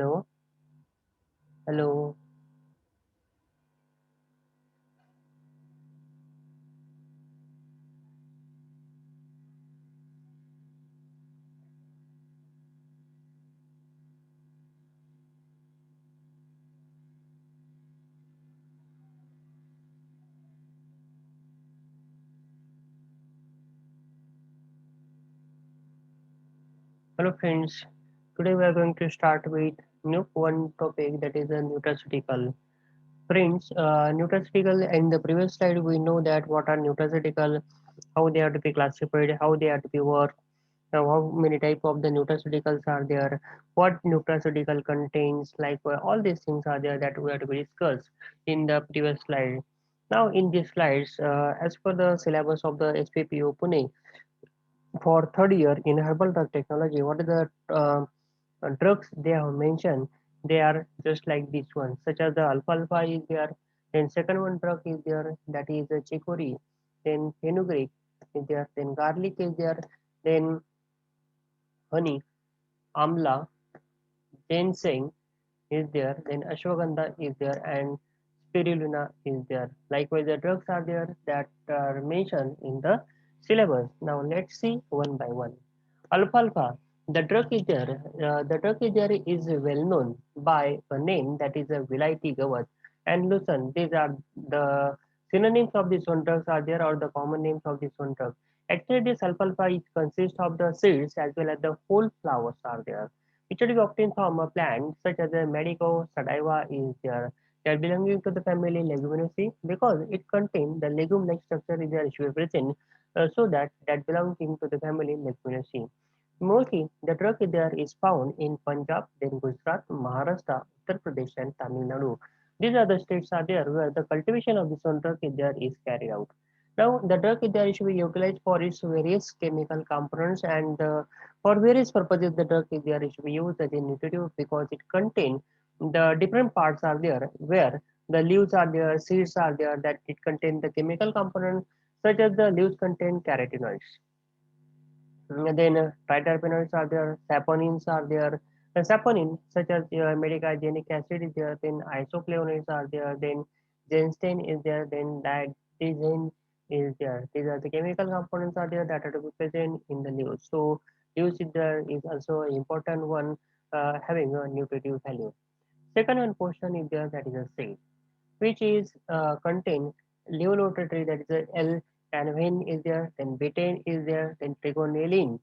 Hello, hello, hello friends. Today we are going to start with new one topic that is a nutraceutical. Friends, nutraceutical in the previous slide we know that what are nutraceutical, how they are to be classified, how they are to be worked, how many type of the nutraceuticals are there, what nutraceutical contains, like all these things are there that we are to be discussed in the previous slide. Now in these slides, as per the syllabus of the SPPO Pune, for third year in herbal drug technology, what are the drugs they have mentioned? They are just like this one, such as the alfalfa is there. Then second one drug is there, that is chicory. Then fenugreek is there. Then garlic is there. Then honey, amla, ginseng is there. Then ashwagandha is there, and spirulina is there. Likewise, the drugs are there that are mentioned in the syllabus. Now let's see one by one. Alfalfa, the drug is there. The drug is there is well known by a name that is a Vilaiti Gawat and Lucerne. These are the synonyms of this one drugs are there, or the common names of this one drug. Actually, this alfalfa is consists of the seeds as well as the whole flowers are there. It is obtained from a plant such as a medico sativa is there. They are belonging to the family Leguminaceae because it contains the legume-like structure is there should be present, so that belonging to the family Leguminaceae. Mostly, the drug there is found in Punjab, then Gujarat, Maharashtra, Uttar Pradesh, and Tamil Nadu. These are the states are there where the cultivation of this one drug there is carried out. Now, the drug there should be utilized for its various chemical components, and for various purposes the drug there should be used as a nutritive because it contains the different parts are there where the leaves are there, seeds are there, that it contains the chemical component such as the leaves contain carotenoids. Then triterpenoids are there, saponins are there. The saponin, such as medicagionic acid, is there. Then isoflavonoids are there. Then ginseng is there. Then digoxin is there. These are the chemical components are there that are to be present in the leaves. So leaves is there is also an important one, having a nutritive value. Second one portion is there, that is a seed, which is contain levolotatory, that is a L, and when is there, then betaine is there, then trigonelline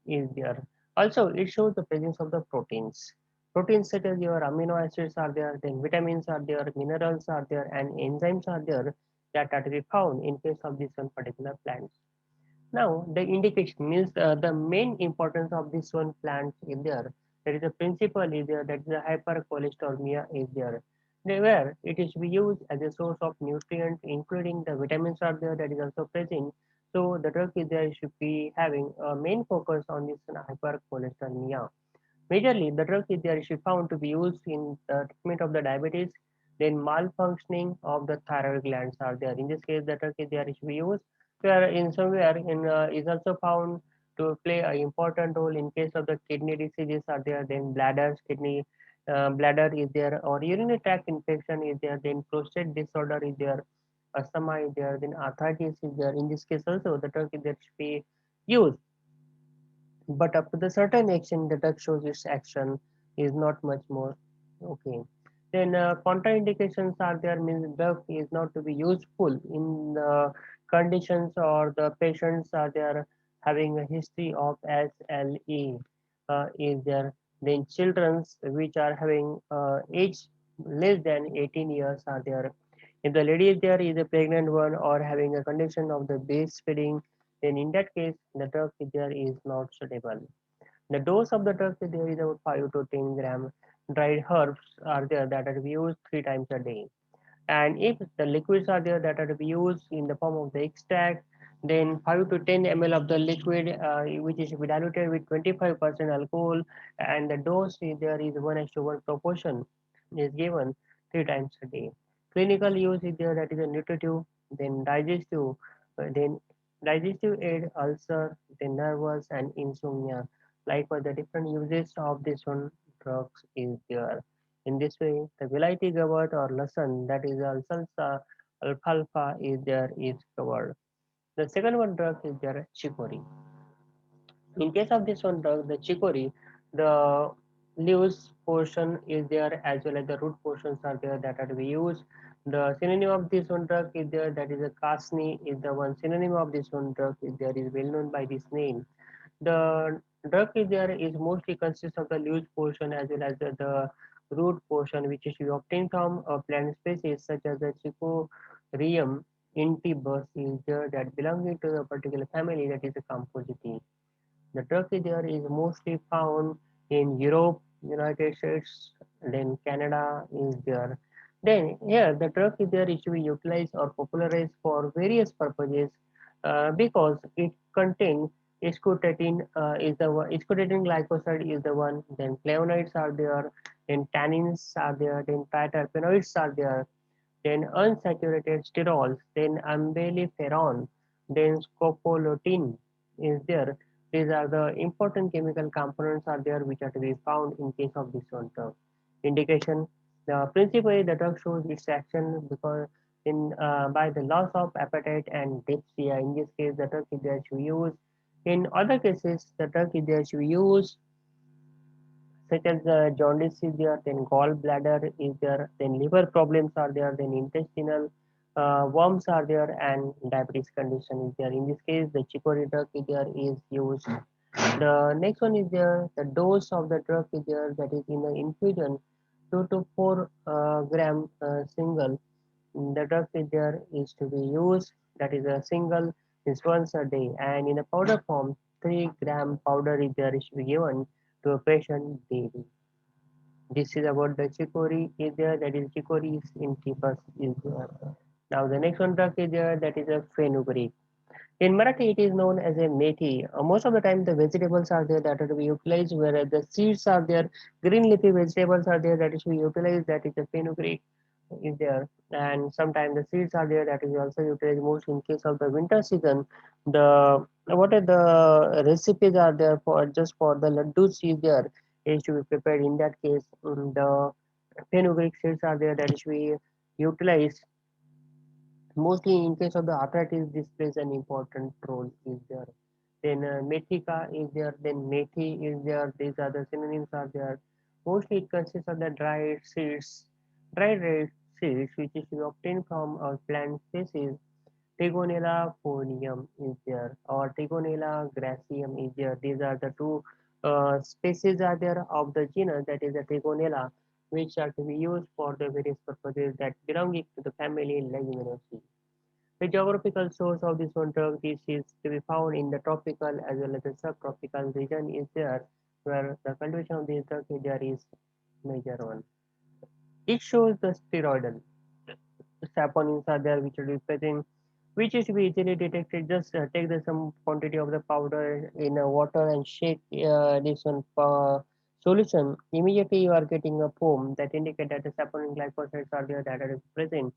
is there. Also, it shows the presence of the proteins. Proteins such as your amino acids are there, then vitamins are there, minerals are there, and enzymes are there that are to be found in case of this one particular plant. Now, the indication means the main importance of this one plant is there. There is a principle is there, that is the hypercholesteremia is there. Where it is to be used as a source of nutrient, including the vitamins are there that is also present. So the drug is there should be having a main focus on this hypercholesteremia. Majorly, the drug is there is found to be used in the treatment of the diabetes. Then malfunctioning of the thyroid glands are there. In this case, the drug is there is to be used. Where in somewhere in is also found to play an important role in case of the kidney diseases are there. Then bladder, kidney, bladder is there, or urinary tract infection is there. Then prostate disorder is there, asthma is there. Then arthritis is there. In this case also, the drug is there should be used, but up to the certain action the drug shows its action is not much more. Okay, then contraindications are there, means drug is not to be useful in the conditions or the patients are there having a history of SLE is there. Then children's which are having age less than 18 years are there. If the lady is there is a pregnant one or having a condition of the breastfeeding, then in that case the drug there is not suitable. The dose of the drug there is about 5 to 10 gram. Dried herbs are there that are to be used 3 times a day. And if the liquids are there that are to be used in the form of the extract, then 5 to 10 ml of the liquid, which is to be diluted with 25% alcohol, and the dose is there is 1:1 proportion is given 3 times a day. Clinical use is there, that is a nutritive, then then digestive aid, ulcer, then nervous and insomnia. Likewise, the different uses of this one drugs is there. In this way, the Vilaiti Gavat or Lasan, that is Alsalsa, Alfalfa is there is covered. The second one drug is there Chicory. In case of this one drug, the chicory, the leaves portion is there as well as the root portions are there that are to be used. The synonym of this one drug is there, that is a casni is the one synonym of this one drug is there, is well known by this name. The drug is there is mostly consists of the leaves portion as well as the root portion, which is obtained from a plant species such as the Chicoryum intybus is there, that belonging to a particular family, that is a Compositae. The turkey there is mostly found in Europe, United States, then Canada is there. Then here the turkey there is to be utilized or popularized for various purposes because it contains scotatin is the one, scotatin glycoside is the one, then flavonoids are there, then tannins are there, then triterpenoids are there, then unsaturated sterols, then umbelliferon, then scopolamine is there. These are the important chemical components are there which are to be found in case of this one drug. Indication: the principally the drug shows its action because in by the loss of appetite and dyspepsia. In this case, the drug is there to use. In other cases, the drug is there to use such as jaundice is there, then gallbladder is there, then liver problems are there, then intestinal worms are there, and diabetes condition is there. In this case, the chicory drug is there is used. The next one is there, the dose of the drug is there, that is in the infusion, 2 to 4 gram single. The drug is there is to be used, that is a single is once a day, and in a powder form, 3-gram powder is there is to be given to a patient daily. This is about the chicory is there, that is chicory in typus is there. Now the next one drug is there, that is a fenugreek. In Marathi, it is known as a methi. Most of the time, the vegetables are there that are to be utilized, whereas the seeds are there, green leafy vegetables are there that is to be utilized, that is the fenugreek is there. And sometimes the seeds are there that is also utilized most in case of the winter season. The what are the recipes are there for just for the laddus is there is to be prepared. In that case, the fenugreek seeds are there that is to be utilized. Mostly in case of the arthritis, this plays an important role is there. Then Methika is there, then Methi is there. These are the synonyms are there. Mostly it consists of the dried seeds, which is obtained from a plant species. Trigonella phonium is there, or Trigonella gracium is there. These are the two species are there of the genus, that is the Trigonella, which are to be used for the various purposes that belonging to the family Leguminosae. The geographical source of this one drug, this is to be found in the tropical as well as the subtropical region is there, where the cultivation of this drug there is major one. It shows the steroidal saponins are there which are present, which is to be easily detected. Just take the some quantity of the powder in water and shake this one solution. Immediately you are getting a foam that indicate that the saponin glycosides are there that are present.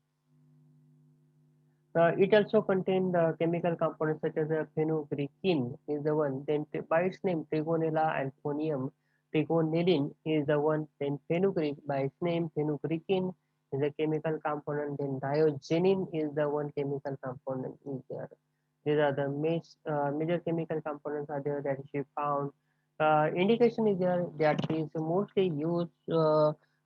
It also contains the chemical components such as phenogreekine is the one. Then by its name, trigonella and phonium. Trigonellin is the one. Then fenugreek by its name, phenogreekine is a chemical component. Then diogenin is the one chemical component is there. These are the major chemical components are there that she found. Indication is there that is mostly used,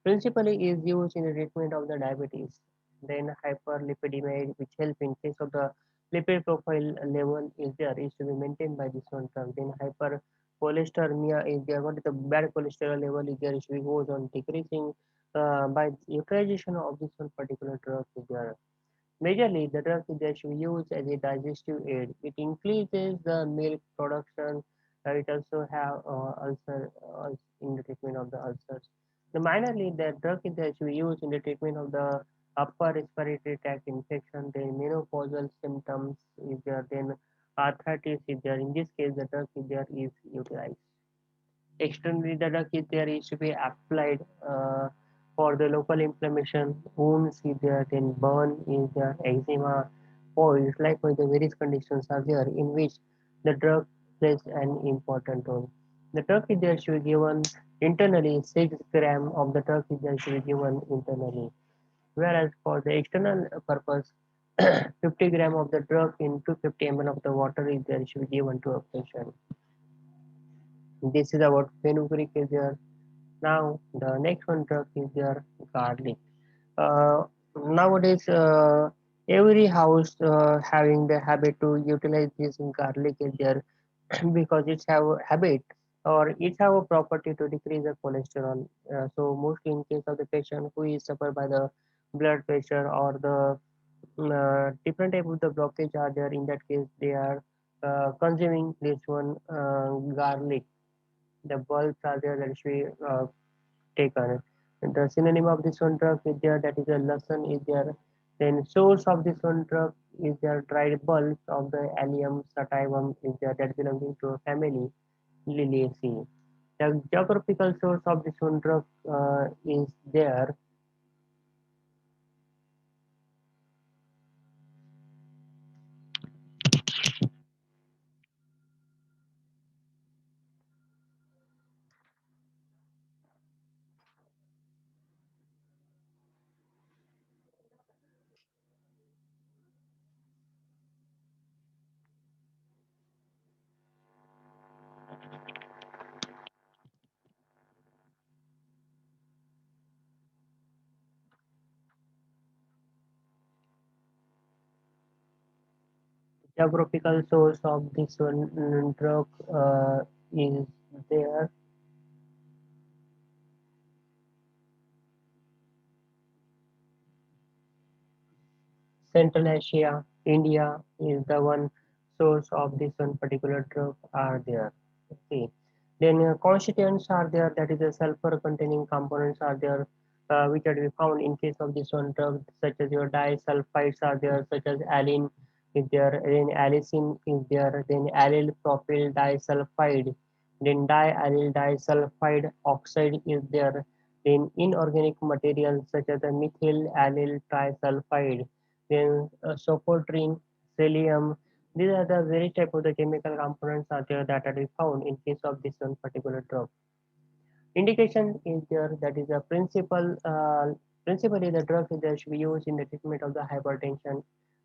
principally is used in the treatment of the diabetes. Then hyperlipidemia, which help in case of the lipid profile level is there, is to be maintained by this one drug. Then hypercholesteremia is there. What is the bad cholesterol level is there, is to be goes on decreasing by utilization of this one particular drug is there. Majorly, the drug is actually used as a digestive aid. It increases the milk production. It also have ulcer in the treatment of the ulcers. The minorly, the drug is actually used in the treatment of the upper respiratory tract infection. Then menopausal symptoms is there. Then arthritis is there. In this case, the drug is there is utilized. Externally, the drug is there is to be applied for the local inflammation, wounds is there, then burn is there, eczema, boils, likewise the various conditions are there in which the drug plays an important role. The drug is there should be given internally 6 gram of the drug is there should be given internally. Whereas for the external purpose, 50 gram of the drug in 250 ml of the water is there should be given to a patient. This is about fenugreek is there. Now the next one drug is there garlic. Uh, Nowadays, every house having the habit to utilize this garlic is there because it's have a habit or it's have a property to decrease the cholesterol. So mostly in case of the patient who is suffered by the blood pressure or the different type of the blockage are there, in that case they are consuming this one garlic. The bulbs are there that should be taken. The synonym of this one drug is there, that is a lesson is there. Then source of this one drug is there, dried bulbs of the Allium sativum is there, that belonging to a family Liliaceae. The geographical source of this one drug is there. Geographical source of this one drug is there. Central Asia, India is the one source of this one particular drug are there. Okay. Then constituents are there, that is the sulfur containing components are there, which are to be found in case of this one drug, such as your disulfides are there, such as allene is there, then allicin is there, then allyl propyl disulfide, then diallyl disulfide oxide is there, then inorganic materials such as the methyl allyl trisulfide, then sopotrin, selenium. These are the various type of the chemical components are there that are to be found in case of this one particular drug. Indication is there, that is a principally the drug is there should be used in the treatment of the hypertension,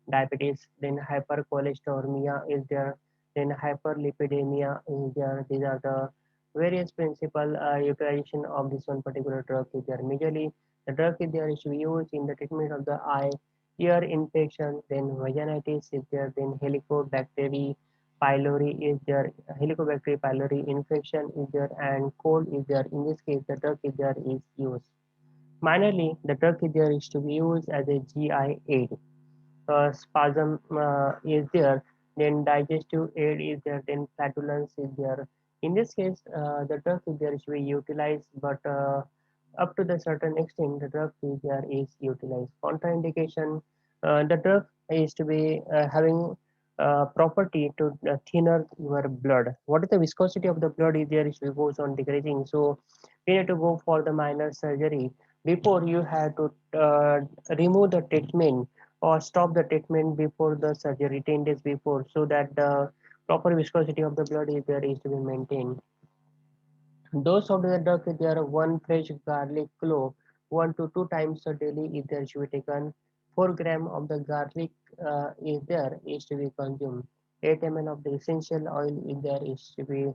diabetes, then hypercholesteremia is there, then hyperlipidemia is there. These are the various principal utilization of this one particular drug is there. Majorly the drug is there should be used in the treatment of the eye, ear infection, then vaginitis is there, then Helicobacter pylori is there, Helicobacter pylori infection is there, and cold is there. In this case, the drug is there is used. Minorly, the drug is there is to be used as a GI aid. Spasm is there, then digestive aid is there, then flatulence is there. In this case, the drug is there should be utilized, but up to the certain extent, the drug is there is utilized. Contraindication, the drug is to be having property to thinner your blood. What is the viscosity of the blood is there is goes on decreasing. So we need to go for the minor surgery before you have to remove the treatment or stop the treatment before the surgery 10 days before, so that the proper viscosity of the blood is there is to be maintained. Dose of the drug is there, one fresh garlic clove 1 to 2 times a daily is there should be taken. 4 gram of the garlic is there is to be consumed. 8 ml of the essential oil is there is to be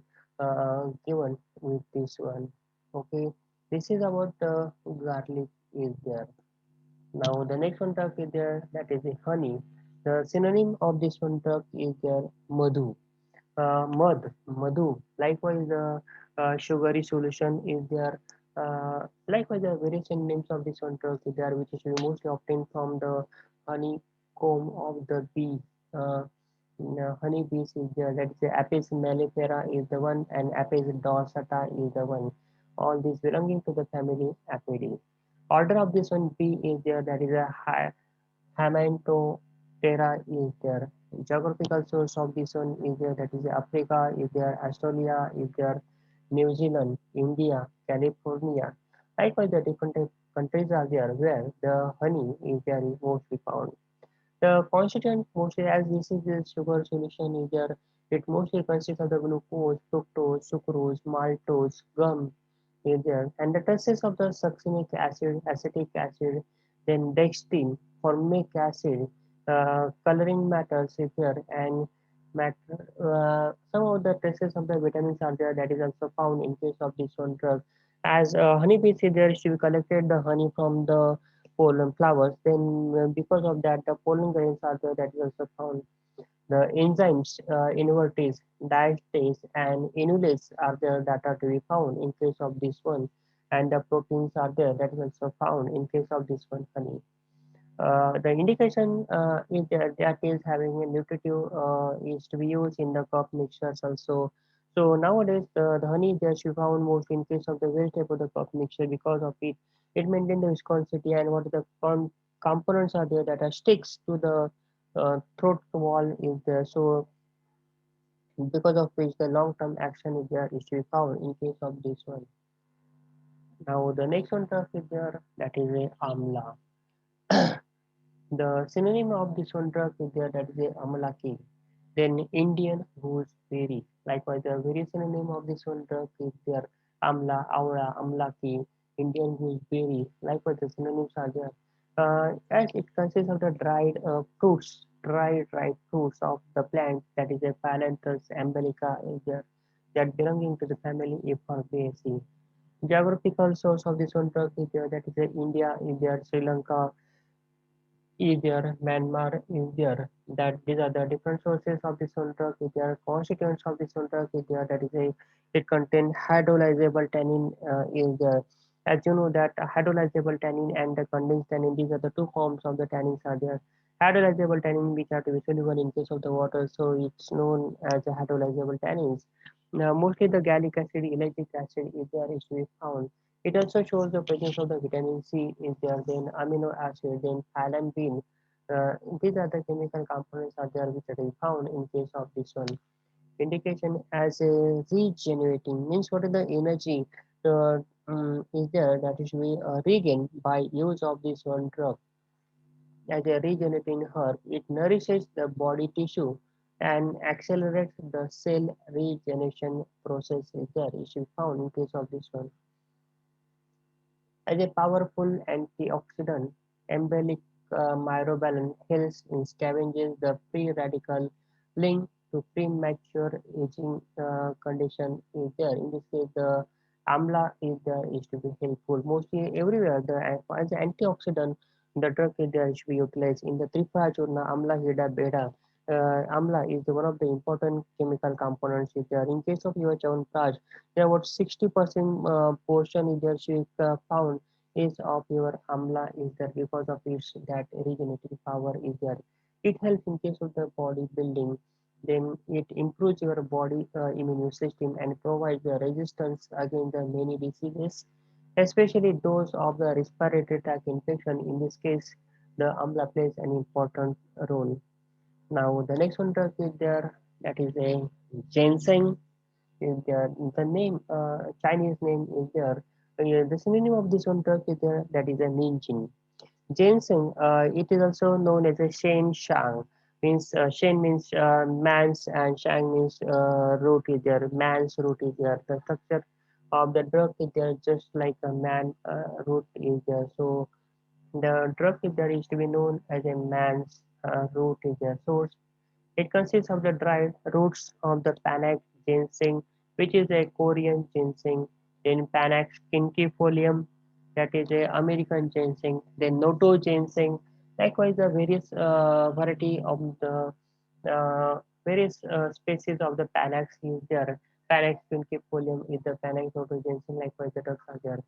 given with this one. Okay, this is about the garlic is there. Now the next one drug is there, that is the honey. The synonym of this one drug is there madhu. Madhu. Likewise, the sugary solution is there. Likewise, the various names of this one drug is there, which is mostly obtained from the honeycomb of the bee. Uh, Honey bees is there. That is the Apis mellifera is the one, and Apis dorsata is the one. All these belonging to the family Apidae. Order of this one bee is there. That is a Hemantoptera is there. Geographical source of this one is there, that is Africa is there, Australia is there, New Zealand, India, California. Likewise, the different countries are there where the honey is there is mostly found. The constituent mostly, as this is a sugar solution, is there, it mostly consists of the glucose, fructose, sucrose, maltose, gum is there, and the traces of the succinic acid, acetic acid, then dextrin, formic acid, coloring matters is there, and matter. Some of the traces of the vitamins are there that is also found in case of this one drug. As honeybees is there, she collected the honey from the pollen flowers. Then, because of that, the pollen grains are there that is also found. The enzymes, invertase, diastase, and inulase are there that are to be found in case of this one. And the proteins are there that is also found in case of this one honey. The indication is that is having a nutritive is to be used in the crop mixtures also. So nowadays the honey that you found most in case of the vegetable the crop mixture because of it, it maintains the viscosity and what the components are there that are sticks to the throat wall is there. So because of which the long-term action is there is to be found in case of this one. Now the next one is there that is a amla. The synonym of this one drug is there that is a amalaki. Then Indian gooseberry. Likewise, the very synonym of this one drug is there amla, aura, amlaki, Indian gooseberry. Likewise, the synonyms are there. As it consists of the dried fruits, dried fruits of the plant that is a Phalanthus umbellica is there that belonging to the family Apiaceae. Geographical source of this one drug is there that is a India is there, Sri Lanka, is there, Myanmar is there. That these are the different sources of the drug. Is there constituents of the drug? Is there that is a it contain hydrolyzable tannin is there. As you know that hydrolyzable tannin and the condensed tannin, these are the two forms of the tannins are there. Hydrolyzable tannin which are to be soluble in case of the water, so it's known as the hydrolyzable tannins. Now, mostly the gallic acid, ellagic acid is there is to be found. It also shows the presence of the vitamin C is there, then amino acid, then thalampine. These are the chemical components are there which are found in case of this one. Indication as a regenerating means what is the energy is there that is to be regained by use of this one drug. As a regenerating herb, it nourishes the body tissue and accelerates the cell regeneration process is there is to be found in case of this one. As a powerful antioxidant, embellic myrobalan helps in scavenging the free radical linked to premature aging condition is there. In this case, the amla is there is to be helpful. Mostly everywhere, as an antioxidant, the drug is there should be utilized. In the Trifajurna, amla hida beta, amla is one of the important chemical components is there. In case of your Chyawanprash, there about 60% portion is there she found is of your amla is there because of its that regenerative power is there. It helps in case of the body building. Then it improves your body immune system and provides the resistance against the many diseases, especially those of the respiratory tract infection. In this case, the amla plays an important role. Now the next one drug is there that is a ginseng is there. The name, Chinese name is there. The synonym of this one drug is there, that is a Ninjin. Ginseng, it is also known as a Shen Shang. Means Shen means man's and Shang means root is there. Man's root is there. The structure of the drug is there, just like a man root is there. So the drug is there is to be known as a man's root is there. So it consists of the dried roots of the Panax ginseng, which is a Korean ginseng, then Panax quincifolium, that is a American ginseng, then Noto ginseng. Likewise, the various variety of the various species of the Panax is there. Panax quincifolium is the Panax Noto ginseng. Likewise, the drugs are there.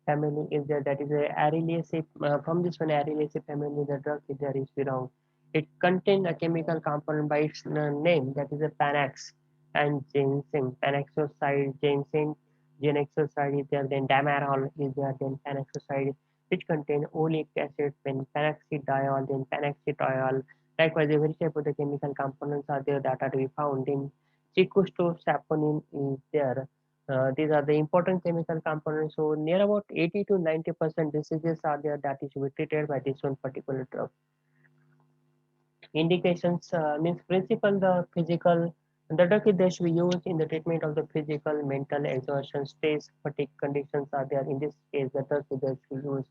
Family is there, that is a Ariliaceae. From this one Ariliaceae family, the drug is there is belong. It contains a chemical component by its name, that is a Panax and ginseng. Panaxoside, ginseng, genexoside is there, then damarol is there, then panaxoside, which contain oleic acid, then panaxidiol, then panaxetol. Likewise, every type of the chemical components are there that are to be found in chicostosaponin is there. These are the important chemical components. So near about 80 to 90% diseases are there that is to be treated by this one particular drug. Indications means principle the physical. The drug is that should be used in the treatment of the physical, mental exhaustion, stress, fatigue conditions are there. In this case, the drug is that should be used.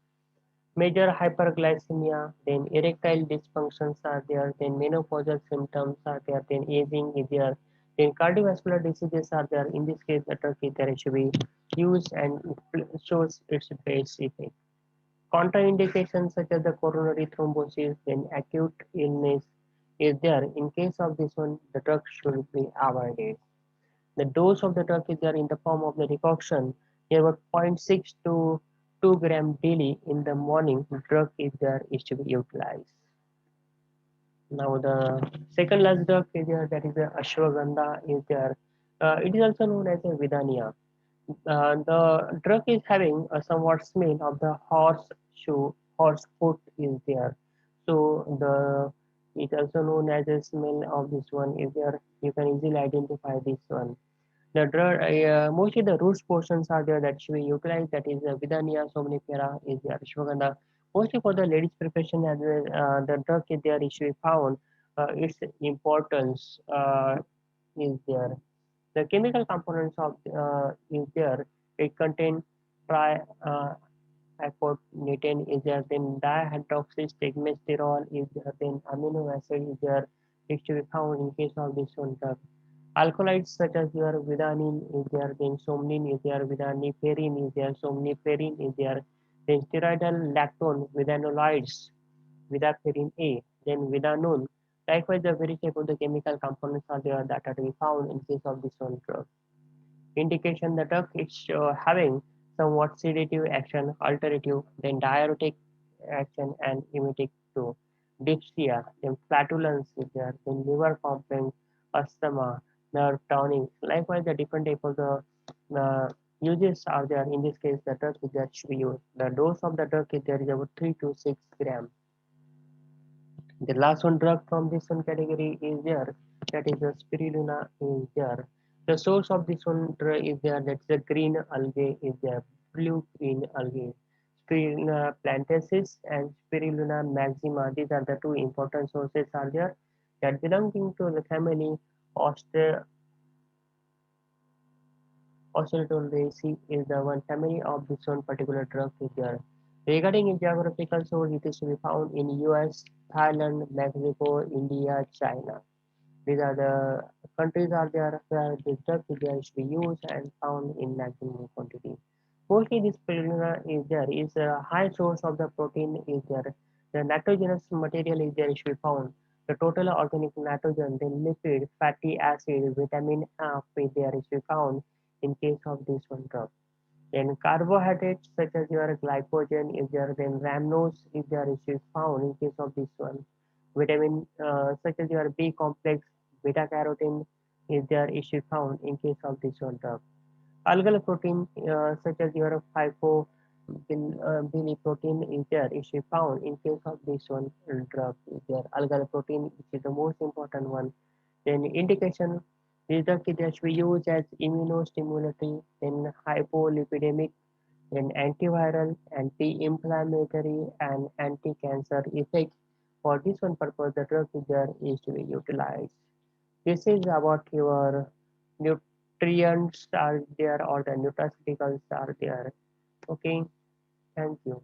Major hyperglycemia, then erectile dysfunctions are there, then menopausal symptoms are there, then aging is there, then cardiovascular diseases are there. In this case, the drug is there should be used and it shows its best effect. Contraindications such as the coronary thrombosis, then acute illness is there. In case of this one, the drug should be avoided. The dose of the drug is there in the form of the decoction. Here, about zero point 0.6 to 2 gram daily in the morning. Drug is there is to be utilized. Now, the second last drug is there, that is the ashwagandha is there. It is also known as a vidania. The drug is having a somewhat smell of the horse foot is there. So the it also known as a smell of this one is there. You can easily identify this one. The drug, mostly the root portions are there that should be utilized. That is Vidania somnifera is there. Ashwagandha. Mostly for the ladies' preparation, as the drug is there is should be found. Its importance is there. The chemical components of is there. It contain tri hypotnitine is there. Then dihydroxystigmasterol is there. Then amino acid is there. It should be found in case of this one drug. Alkaloids such as your vidanin is there, then somnin is there, vidaniferin is there, somniferin is there, then steroidal lactone, vidanolides, vidaferin A, then vidanol. Likewise, the very type of the chemical components are there that are to be found in case of this one drug. Indication the drug is having somewhat sedative action, alterative, then diuretic action and emetic too. Dyspsia, then flatulence is there, then liver complaints, asthma, nerve tonic. Likewise, the different type of the uses are there. In this case, the drug is that should be used. The dose of the drug is there is about 3 to 6 grams. The last one drug from this one category is there, that is the spirulina is there. The source of this one drug is there, that's the green algae is there, blue green algae. Spirulina plantensis and Spirulina maxima, these are the two important sources are there that belonging to the family Osteotoraceae is the one family of this one particular drug is there. Regarding its geographical source, it is to be found in US, Thailand, Mexico, India, China. These are the countries are there where this drug is there to be used and found in maximum quantity. Mostly this spirulina is there is a high source of the protein is there. The nitrogenous material is there should be found. The total organic nitrogen, then lipid, fatty acid, vitamin F is there is to be found in case of this one drug. Then carbohydrates such as your glycogen is there, then rhamnose is there is found in case of this one. Vitamin such as your B complex, beta carotene is there is found in case of this one drug. Algal protein such as your protein is there is found in case of this one drug is there. Algal protein which is the most important one. Then indication this drug is that we use as immunostimulatory, then hypolipidemic, then antiviral, anti-inflammatory, and anti-cancer effect. For this one purpose, the drug is there is to be utilized. This is about your nutrients are there or the nutraceuticals are there. Okay, thank you.